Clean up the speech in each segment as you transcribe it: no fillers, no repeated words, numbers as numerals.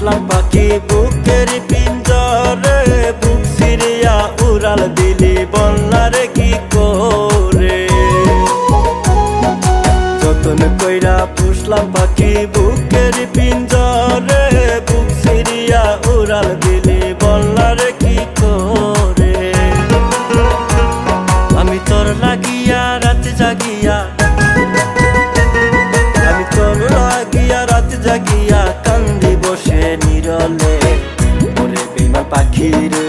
পুষলাম পাখি বুকের পিঞ্জরে, বুক সিরিয়া উড়াল দিলি বলনারে কি করে। যতন কইরা পুষলাম পাখি বুকের পিঞ্জরে, বুক সিরিয়া উড়াল দিলি বলনারে কি করে। আমি তোর লাগিয়া রাত জাগিয়া, আমি তোর লাগিয়া রাত জাগিয়া কান্দি বসে নীরলে। ওরে বেইমান পাখি রে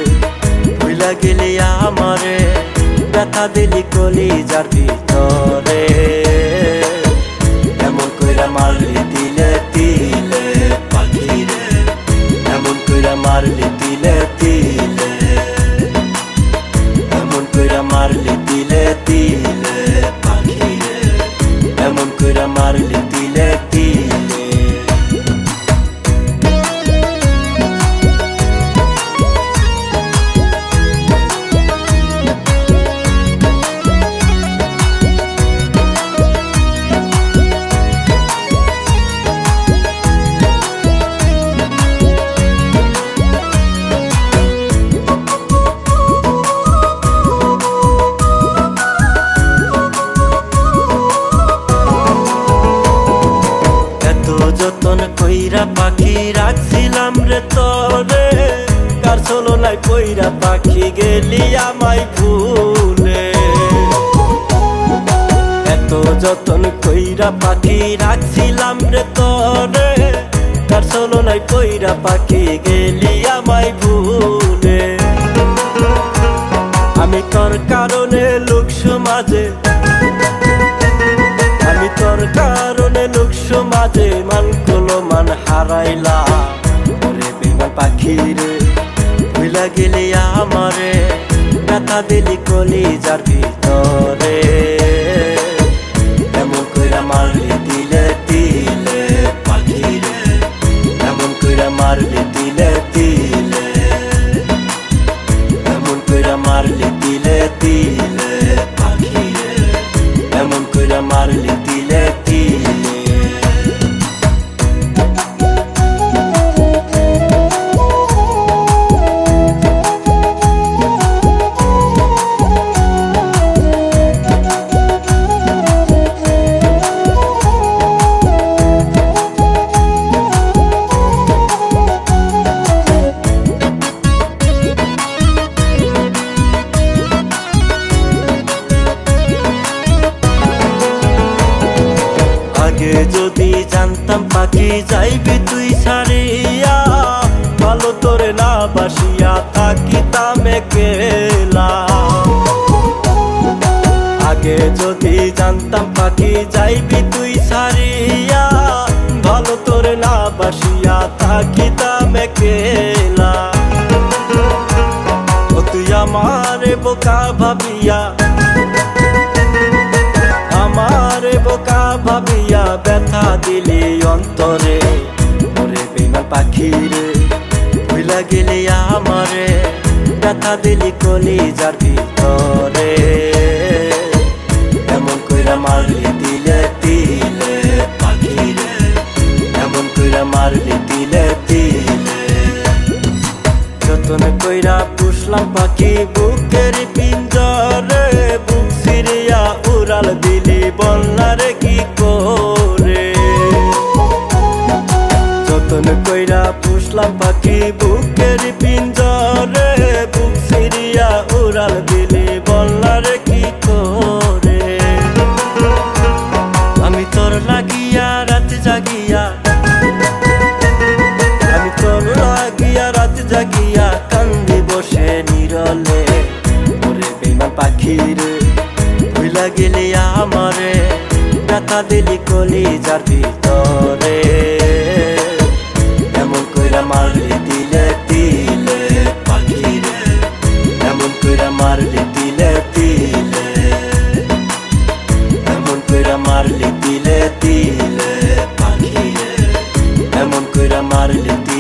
ভুইলা গেলি আমারে, ব্যথা দিলি কলিজার ভিতরে। এমন কইরা মারলি তিলে তিলে পাখি রে, এমন কইরা মারলি তিলে তিলে, এমন কইরা মারলি তিলে তিলে পাখি রে, এমন কইরা মারলি তিলে তিলে। যতন কইরা পাখি রাখছিলাম রে তরে, কার চলো নাই কইরা পাখি গেলি আমায় ভুলে। এত যতন কইরা পাখি রাখছিলাম রে তরে, কার চলো নাই কইরা পাখি গেলি আমায় ভুলে। আমি তোর কারণে লোক সমাজে, আমি তোর কারণে লোক সমাজে মান কলো মান হারাইলাম। ওরে বেইমান পাখি রে ভুইলা গেলি আমারে, ব্যথা দিলি কলিজার ভিতরে। এমন কইরা মারলি তিলে তিলে পাখি রে, এমন কইরা মারলি তিলে তিলে, এমন কইরা মারলি তিলে তিলে পাখি রে, এমন কইরা মারলি তিলে তিলে। আগে যদি জানতাম পাখি যাইবি তুই ছাড়িয়া, ভালো তোরে না বাসিয়া থাকিতাম একলা। আগে যদি জানতাম পাখি যাইবি তুই ছাড়িয়া, ভালো তোরে না বাসিয়া থাকিতাম একলা। ও তুই আমারে বোকা ভাবিয়া, আমারে বোকা ভাবিয়া ব্যথা দিলি অন্তরে। ওরে বেইমান পাখি রে ভুইলা গেলি আমারে, ব্যথা দিলি কলিজার ভিতরে। এমন কইরা মারলি তিলে তিলে পাখি রে, এমন কইরা মারলি তিলে তিলে। যতন কইরা পুষলাম পাখি বুকের পিঞ্জরে, বুক সিরিয়া উড়াল দিলি বলনারে কি করে। যতন কইরা পুষলাম পাখি বুকের পিঞ্জরে, বুক সিরিয়া উড়াল দিলি বলনারে কি করে। আমি তোর লাগিয়া রাত জাগিয়া, আমি তোর লাগিয়া রাত জাগিয়া কান্দি বসে নীরলে। ওরে বেইমান পাখি রে ভুইলা গেলি আমারে, ব্যথা দিলি কলিজার ভিতরে। এমন কইরা মারলি তিলে তিলে পাখি রে, এমন কইরা মারলি তিলে তিলে, এমন কইরা মারলি তিলে তিলে পাখি রে, এমন কইরা মারলি তিলে।